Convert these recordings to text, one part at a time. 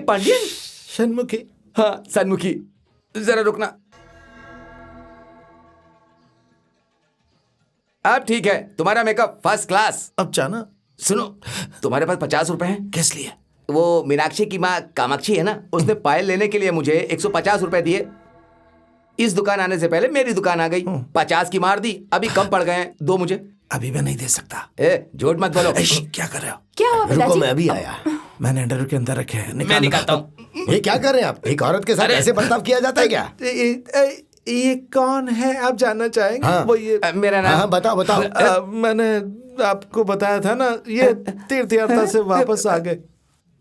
पांडियन? षणमुखी। हाँ सन्मुखी, जरा रुकना। अब ठीक है, तुम्हारा मेकअप फर्स्ट क्लास। अब जाना। सुनो, तुम्हारे पास 50 रुपए हैं? किस लिए? वो मीनाक्षी की माँ कामाक्षी है ना, उसने पायल लेने के लिए मुझे 150 रुपए दिए। इस दुकान आने से पहले मेरी दुकान आ गई, 50 की मार दी, अभी कम पड़ गए हैं, दो मुझे। अभी मैं नहीं दे सकता। झूठ मत बोलो। क्या कर रहे हो? क्या हुआ पिताजी? रुको, मैं अभी आया। मैंने अंडरवेयर के अंदर रखे हैं। मैं निकालता हूँ। ये क्या कर रहे हैं आप? एक औरत के साथ ऐसे बर्ताव किया जाता है क्या? ये कौन है, आप जानना चाहेंगे? हाँ। वो ये मेरा नाम। हाँ बताओ बताओ। मैंने आपको बताया था ना, ये तीर्थ यात्रा से वापस आ गए।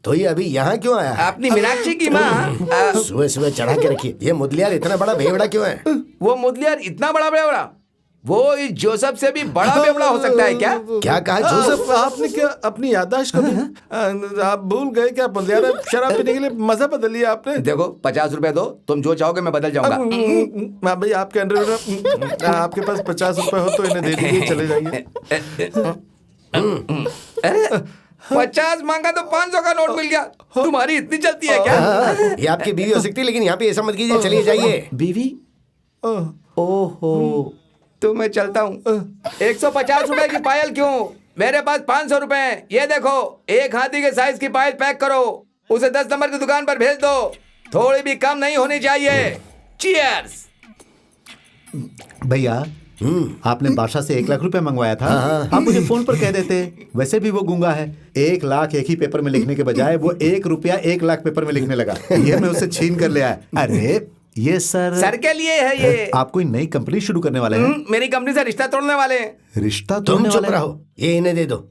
तो ये अभी यहाँ क्यों आया है? अपनी मीनाक्षी की माँ। सुबह सुबह चढ़ा के रखिए। ये मुदलियार इतना बड़ा बेवड़ा क्यों है? वो मुदलियार इतना बड़ा बेवड़ा? वो इस जोसेफ से भी बड़ा बेवड़ा हो सकता है क्या? क्या कहा जोसेफ? आपने क्या अपनी याददाश्त को आप भूल गए क्या? मुदलियार शराब पीने के लिए मजा बदल लिया आपने। देखो 50 रुपए दो, तुम जो चाहोगे मैं बदल जाऊंगा। भाई आपके अंडरवेयर, आपके पास 50 रुपए हो तो इन्हें दे दीजिए, चले जाइए। 50 मांगा तो 500 का नोट मिल गया। तुम्हारी इतनी चलती है क्या? ये आपकी बीवी हो सकती है, लेकिन यहाँ पे ऐसा मत कीजिए। चलिए जाइए। बीवी? ओहो, तो मैं चलता हूँ। 150 रुपए की पायल क्यों? मेरे पास 500 रुपए हैं। ये देखो, एक हाथी के साइज की पायल पैक करो, उसे 10 नंबर की दुकान पर भेज दो। थोड़ी भी कम नहीं होनी चाहिए। चीयर्स। भैया, आपने बादशाह से 1 लाख रुपए मंगवाया था। आप मुझे फोन पर कह देते। वैसे भी वो गूंगा है। 1 लाख एक ही पेपर में लिखने के बजाय वो 1 रुपया 1 लाख पेपर में लिखने लगा। ये मैं उससे छीन कर ले आया। अरे ये सर के लिए है ये। आप कोई नई कंपनी शुरू करने वाले हैं? मेरी कंपनी से रिश्ता तोड़ने वाले हैं। रिश्ता तुम तोड़ने चुप वाले हैं? रहो, ये इन्हें दे दो।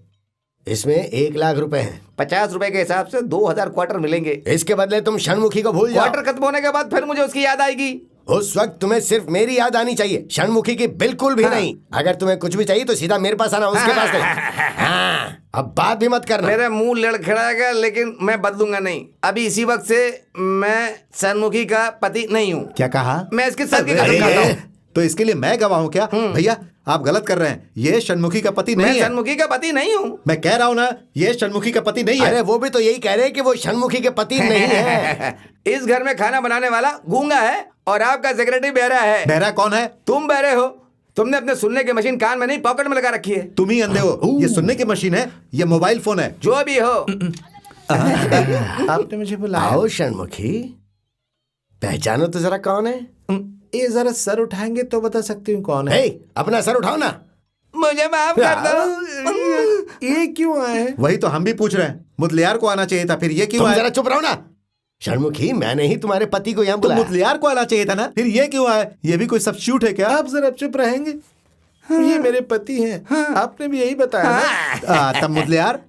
इसमें 1 लाख रुपए हैं। 50 रुपए के हिसाब से 2000 क्वार्टर मिलेंगे। इसके बदले तुम षणमुखी को भूल जाओ। क्वार्टर खत्म होने के बाद फिर मुझे उसकी याद आएगी। उस वक्त तुम्हें सिर्फ मेरी याद आनी चाहिए, षणमुखी की बिल्कुल भी नहीं। अगर तुम्हें कुछ भी चाहिए तो सीधा मेरे पास आना, उसके पास नहीं। हाँ, अब बात भी मत करना। मेरा मुंह लड़खड़ाएगा, लेकिन मैं बदलूंगा नहीं। अभी इसी वक्त से मैं षणमुखी का पति नहीं हूँ। क्या कहा? मैं इसके सर की अरे कसम खाता हूँ। तो इसके लिए मैं गवाह हूँ क्या? भैया आप गलत कर रहे हैं। ये षणमुखी का पति नहीं मैं है। षणमुखी का पति नहीं हूँ। मैं कह रहा हूँ ना, ये षणमुखी का पति नहीं है। अरे वो भी तो यही कह रहे हैं कि वो षणमुखी के पति नहीं है। इस घर में खाना बनाने वाला गूंगा है और आपका सेक्रेटरी बहरा है। बहरा कौन है? तुम बहरे हो। तुमने अपने सुनने की मशीन कान में नहीं पॉकेट में लगा रखी है। तुम ही अंधे हो। ये सुनने की मशीन है, ये मोबाइल फोन है। जो भी हो। आपने मुझे बुलाया। आओ षणमुखी, पहचानो तो जरा कौन है। ये जरा सर उठाएंगे तो बता सकती हूँ कौन है। हे, अपना सर उठाओ ना। मुझे माफ कर दो। ये क्यों आए हैं? वही तो हम भी पूछ रहे हैं। मुदलियार को आना चाहिए था, फिर ये क्यों तुम आया? जरा चुप रहो ना। षणमुखी, मैंने ही तुम्हारे पति को यहाँ तो बुलाया। मुदलियार को आना चाहिए था ना, फिर ये क्यों आया? ये भी कोई सब्स्टिट्यूट है क्या? आप जरा चुप रहेंगे? ये मेरे पति हैं। आपने भी यही बताया ना? तब मुदलियार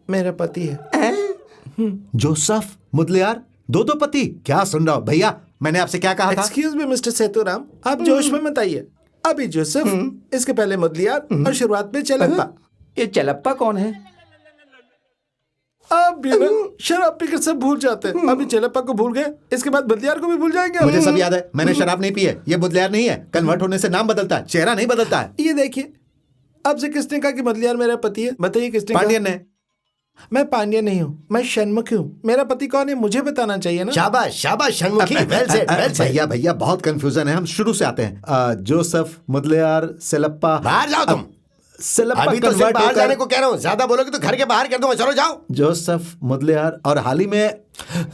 मेरा पति है। जोसेफ मुदलियार, दो पति? क्या सुन रहा हो भैया? मैंने आपसे क्या कहा था? एक्सक्यूज मी मिस्टर सेतुराम, आप जोश में मत आइए। अभी जोसेफ, इसके पहले मुदलियार और शुरुआत में चलप्पा। ये चलप्पा कौन है? आप भी ना शराब पीकर सब भूल जाते हैं। अभी चलप्पा को भूल गए, इसके बाद मुदलियार को भी भूल जाएंगे। मुझे सब याद है। मैंने शराब नहीं पी है। ये मुदलियार नहीं है। कन्वर्ट होने से नाम बदलता है, चेहरा नहीं बदलता है। ये देखिए, अब से किसने कहा कि मुदलियार मेरा पति है? बताइए किसने कहा? पांडियन ने। मैं पांड्यन नहीं हूँ, मैं षणमुखी हूँ। मेरा पति कौन है मुझे बताना चाहिए ना। शाबाश शाबाश षणमुखी, वेल सेड वेल सेड। भैया बहुत कंफ्यूजन है। हम शुरू से आते हैं। जोसेफ मुदलियार सेलप्पा। बाहर जाओ तुम। सेलप्पा अभी तो सिर्फ convert बाहर होकर- जाने को कह रहा हूँ, ज्यादा बोलोगे तो घर के बाहर कर दूंगा। चलो जाओ। जोसेफ मुदलियार और हाल ही में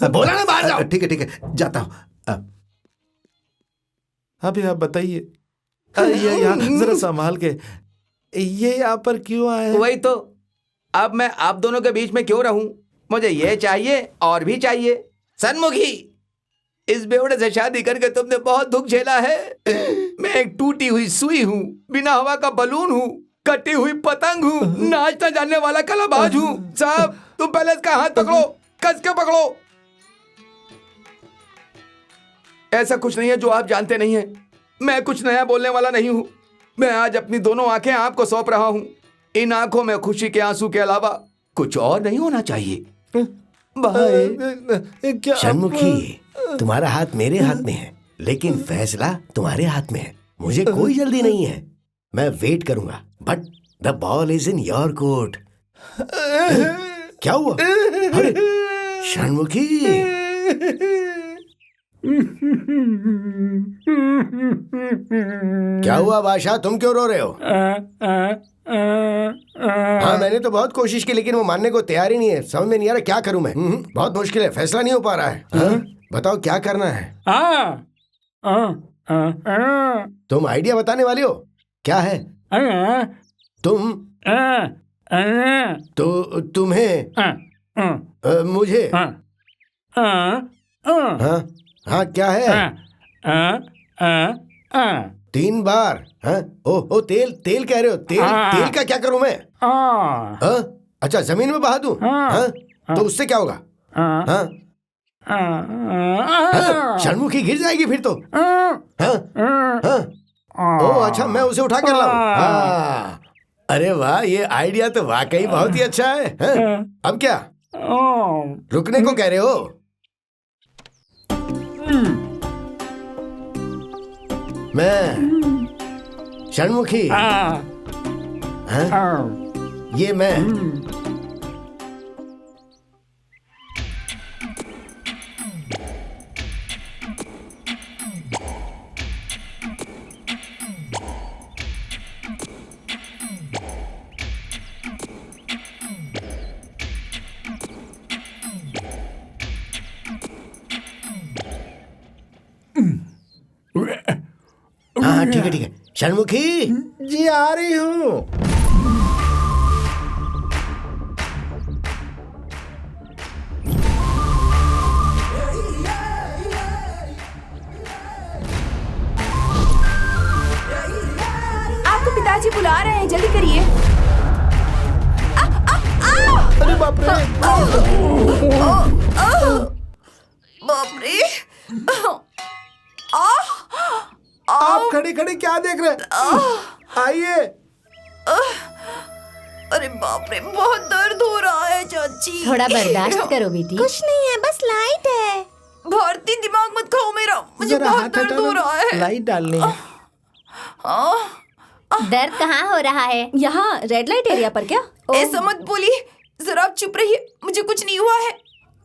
बोला ना बाहर जाओ। ठीक है जाता हूँ। अभी आप बताइए। ये यहाँ जरा संभाल के। ये यहाँ पर क्यों आए हैं? वही तो, अब मैं आप दोनों के बीच में क्यों रहूं? मुझे ये चाहिए और भी चाहिए। षणमुखी, इस बेवड़े से शादी करके तुमने बहुत दुख झेला है। मैं एक टूटी हुई सुई हूँ, बिना हवा का बलून हूँ, कटी हुई पतंग हूँ, नाचना जानने वाला कलाबाज हूँ। साहब, तुम पहले इसका हाथ पकड़ो, कस के पकड़ो। ऐसा कुछ नहीं है जो आप जानते नहीं है। मैं कुछ नया बोलने वाला नहीं हूँ। मैं आज अपनी दोनों आंखें आपको सौंप रहा हूँ। इन आंखों में खुशी के आंसू के अलावा कुछ और नहीं होना चाहिए। बाय। क्या षणमुखी, तुम्हारा हाथ मेरे हाथ में है, लेकिन फैसला तुम्हारे हाथ में है। मुझे कोई जल्दी नहीं है, मैं वेट करूंगा, but the ball is in your court. क्या हुआ? अरे षणमुखी, क्या हुआ बादशाह, तुम क्यों रो रहे हो? हाँ मैंने तो बहुत कोशिश की लेकिन वो मानने को तैयार ही नहीं है। समझ में नहीं आ रहा क्या करूं मैं। बहुत मुश्किल है, फैसला नहीं हो पा रहा है। बताओ क्या करना है? तुम आइडिया बताने वाले हो? क्या है? तुम तो तुम्हें मुझे हाँ क्या है? 3 बार। ओ तेल तेल कह रहे हो? तेल का क्या करूं मैं? अच्छा जमीन में बहा दूं? तो उससे क्या होगा? षणमुखी गिर जाएगी फिर तो। ओ अच्छा मैं उसे उठा कर लाऊं। अरे वाह, ये आइडिया तो वाकई बहुत ही अच्छा है। अब क्या रुकने को कह रहे हो? मैं षणमुखी, ये मैं। हाँ ठीक है षणमुखी। जी आ रही हूँ। आपको पिताजी बुला रहे हैं, जल्दी करिए। अरे बाप रे। बाप रे। आप खड़े खड़े क्या देख रहे हैं? आइए। अरे बाप रे, बहुत दर्द हो रहा है चाची। थोड़ा बर्दाश्त करो बेटी। कुछ नहीं है, बस लाइट है। भारती दिमाग मत खाओ मेरा, मुझे जरा बहुत हाथ दर्द हो रहा है। लाइट डालनी है। दर्द कहाँ हो रहा है? यहाँ रेड लाइट एरिया पर क्या? ऐसा मत बोलिए, जरा आप चुप रहिए, मुझे कुछ नहीं हुआ है।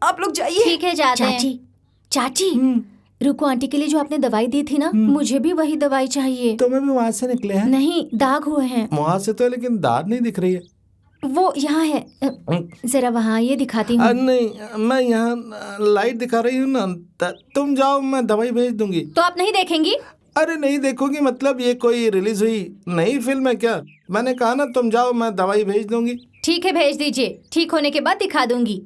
आप लोग जाइए। ठीक है जाते हैं। चाची, चाची, रुको, आंटी के लिए जो आपने दवाई दी थी ना, मुझे भी वही दवाई चाहिए। तुम्हें भी वहाँ से निकले हैं? नहीं, दाग हुए हैं। वहाँ से तो, लेकिन दाद नहीं दिख रही है। वो यहाँ है, जरा वहाँ ये दिखाती हूँ। नहीं, मैं यहाँ लाइट दिखा रही हूँ ना। तुम जाओ, मैं दवाई भेज दूंगी। तो आप नहीं देखेंगी? अरे नहीं देखोगी मतलब ये कोई रिलीज हुई नई फिल्म है क्या? मैंने कहा ना तुम जाओ, मैं दवाई भेज दूंगी। ठीक है भेज दीजिए, ठीक होने के बाद दिखा दूंगी।